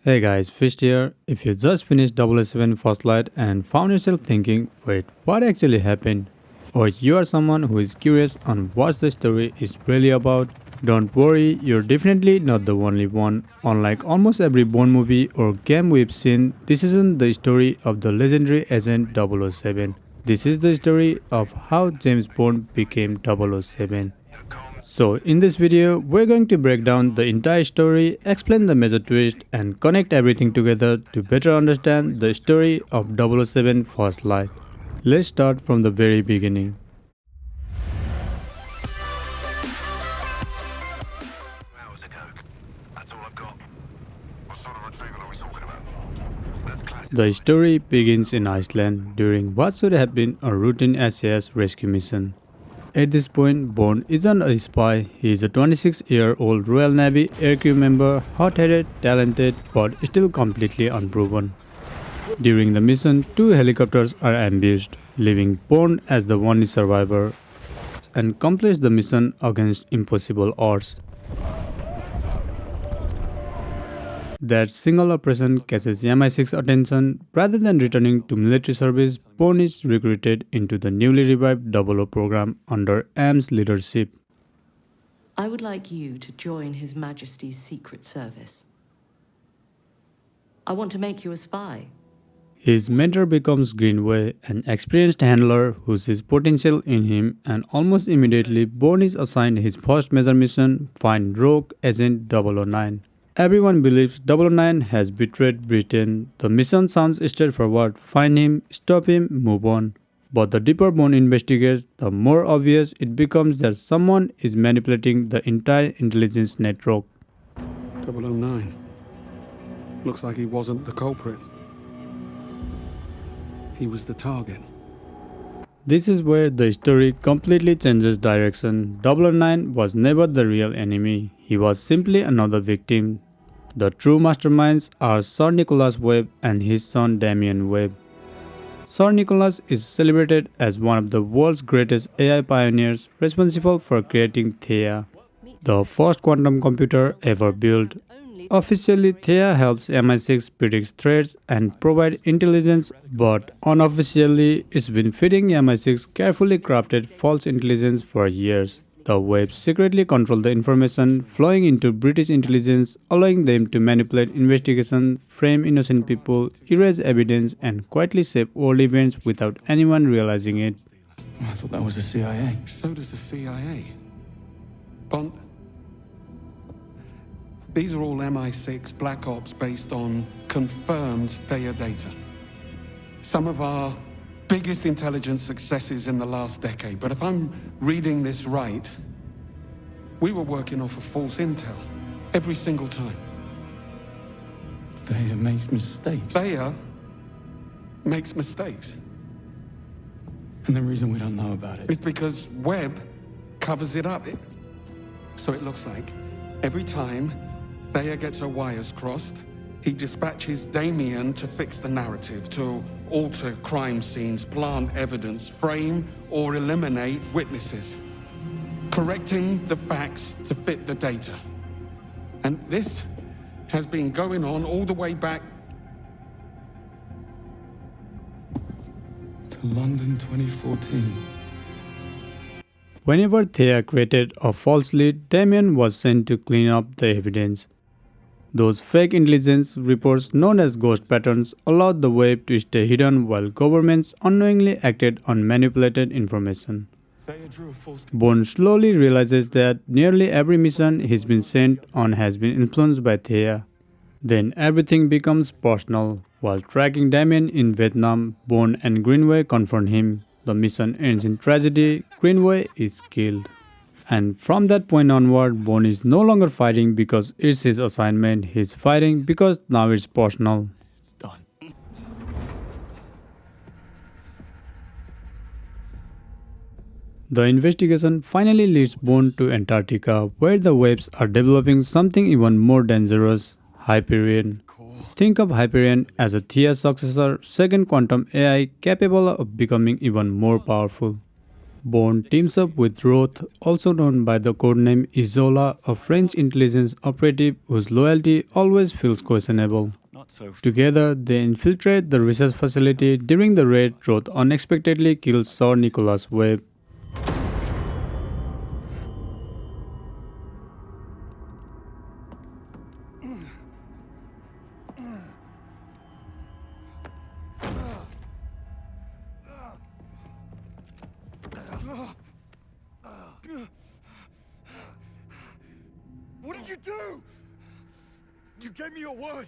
Hey guys, Fish here. If you just finished 007 First Light and found yourself thinking, wait, what actually happened? Or you are someone who is curious on what the story is really about, don't worry, you're definitely not the only one. Unlike almost every Bond movie or game we've seen, this isn't the story of the legendary agent 007. This is the story of how James Bond became 007. So in this video, we're going to break down the entire story, explain the major twist and connect everything together to better understand the story of 007 First Light. Let's start from the very beginning. The story begins in Iceland during what should have been a routine SAS rescue mission. At this point, Bond isn't a spy, he is a 26-year-old Royal Navy aircrew member, hot-headed, talented, but still completely unproven. During the mission, two helicopters are ambushed, leaving Bond as the only survivor, and completes the mission against impossible odds. That single operation catches MI6's attention. Rather than returning to military service, Bond is recruited into the newly revived 00 program under M's leadership. I would like you to join His Majesty's Secret Service. I want to make you a spy. His mentor becomes Greenway, an experienced handler who sees potential in him, and almost immediately Bond is assigned his first major mission, find rogue agent 009. Everyone believes 009 has betrayed Britain. The mission sounds straightforward, find him, stop him, move on. But the deeper Bond investigates, the more obvious it becomes that someone is manipulating the entire intelligence network. 009. Looks like he wasn't the culprit. He was the target. This is where the story completely changes direction. 009 was never the real enemy. He was simply another victim. The true masterminds are Sir Nicholas Webb and his son Damien Webb. Sir Nicholas is celebrated as one of the world's greatest AI pioneers, responsible for creating THEIA, the first quantum computer ever built. Officially, THEIA helps MI6 predict threats and provide intelligence, but unofficially, it's been feeding MI6 carefully crafted false intelligence for years. The Webb secretly control the information flowing into British intelligence, allowing them to manipulate investigation, frame innocent people, erase evidence, and quietly shape world events without anyone realizing it. I thought that was the CIA. So does the CIA. Bond. These are all MI6 black ops based on confirmed THEIA data. Some of our biggest intelligence successes in the last decade, but if I'm reading this right, we were working off of false intel every single time. THEIA makes mistakes. THEIA makes mistakes. And the reason we don't know about it It's because Webb covers it up. So it looks like every time THEIA gets her wires crossed, he dispatches Damien to fix the narrative, to alter crime scenes, plant evidence, frame or eliminate witnesses, correcting the facts to fit the data. And this has been going on all the way back to London 2014. Whenever THEIA created a false lead, Damien was sent to clean up the evidence. Those fake intelligence reports known as ghost patterns allowed the Web to stay hidden while governments unknowingly acted on manipulated information. Bond slowly realizes that nearly every mission he's been sent on has been influenced by THEIA. Then everything becomes personal. While tracking Damien in Vietnam, Bond and Greenway confront him. The mission ends in tragedy. Greenway is killed. And from that point onward, Bond is no longer fighting because it's his assignment, he's fighting because now it's personal. It's done. The investigation finally leads Bond to Antarctica, where the Webbs are developing something even more dangerous, Hyperion. Think of Hyperion as a THEIA successor, second quantum AI capable of becoming even more powerful. Bond teams up with Roth, also known by the codename Isola, a French intelligence operative whose loyalty always feels questionable. Together, they infiltrate the research facility. During the raid, Roth unexpectedly kills Sir Nicholas Webb. What did you do? You gave me your word.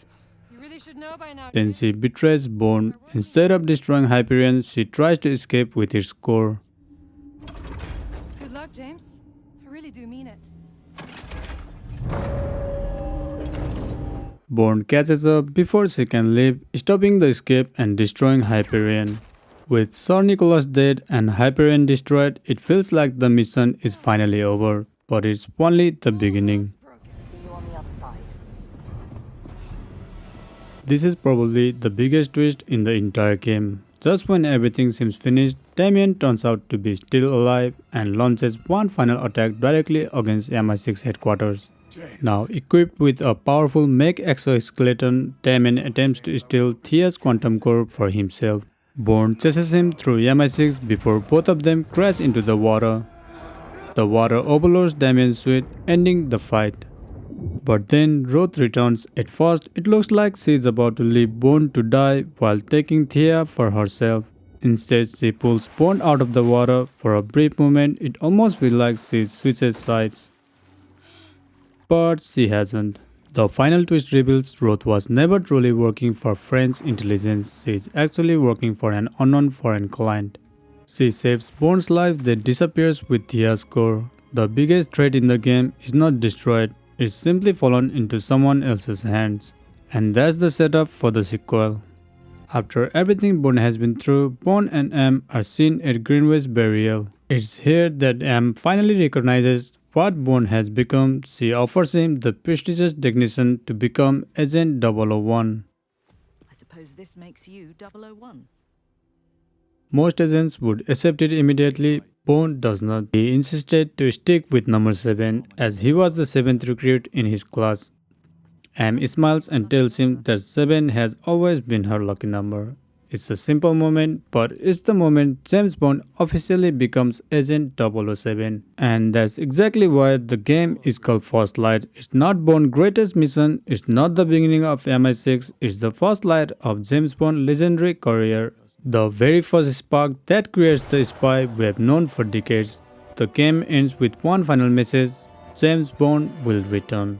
You really should know by now. Then she betrays Bond. Instead of destroying Hyperion, she tries to escape with its core. Good luck, James. I really do mean it. Bond catches up before she can leave, stopping the escape and destroying Hyperion. With Sir Nicholas dead and Hyperion destroyed, it feels like the mission is finally over. But it's only the beginning. See you on the other side. This is probably the biggest twist in the entire game. Just when everything seems finished, Damien turns out to be still alive and launches one final attack directly against MI6 headquarters. Now equipped with a powerful mech exoskeleton, Damien attempts to steal THEIA's quantum core for himself. Bond chases him through MI6 before both of them crash into the water. The water overloads Damien's suit, ending the fight. But then Roth returns. At first, it looks like she is about to leave Bond to die while taking THEIA for herself. Instead, she pulls Bond out of the water. For a brief moment, it almost feels like she switches sides. But she hasn't. The final twist reveals Roth was never truly working for French intelligence. She is actually working for an unknown foreign client. She saves Bond's life, then disappears with THEIA's core. The biggest threat in the game is not destroyed, it's simply fallen into someone else's hands. And that's the setup for the sequel. After everything Bond has been through, Bond and M are seen at Greenway's burial. It's here that M finally recognizes what Bond has become. She offers him the prestigious designation to become Agent 001. I suppose this makes you 001. Most agents would accept it immediately. Bond does not. He insisted to stick with number 7 as he was the 7th recruit in his class. M smiles and tells him that 7 has always been her lucky number. It's a simple moment, but it's the moment James Bond officially becomes Agent 007. And that's exactly why the game is called First Light. It's not Bond's greatest mission, it's not the beginning of MI6, it's the first light of James Bond's legendary career. The very first spark that creates the spy we have known for decades. The game ends with one final message: James Bond will return.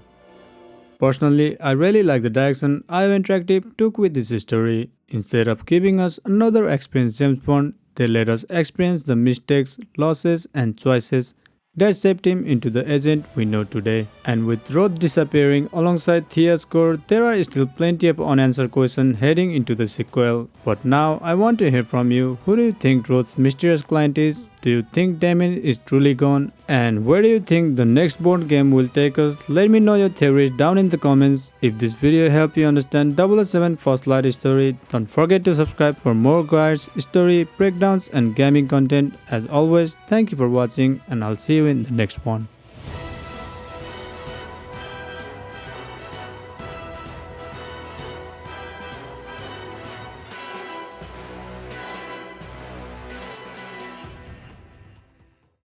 Personally, I really like the direction IO Interactive took with this story. Instead of giving us another experienced James Bond, they let us experience the mistakes, losses and choices that shaped him into the agent we know today. And with Roth disappearing alongside THEIA's core, there are still plenty of unanswered questions heading into the sequel. But now I want to hear from you. Who do you think Roth's mysterious client is? Do you think Damien is truly gone? And where do you think the next Bond game will take us? Let me know your theories down in the comments. If this video helped you understand 007 First Light story, don't forget to subscribe for more guides, story, breakdowns and gaming content. As always, thank you for watching and I'll see you in the next one.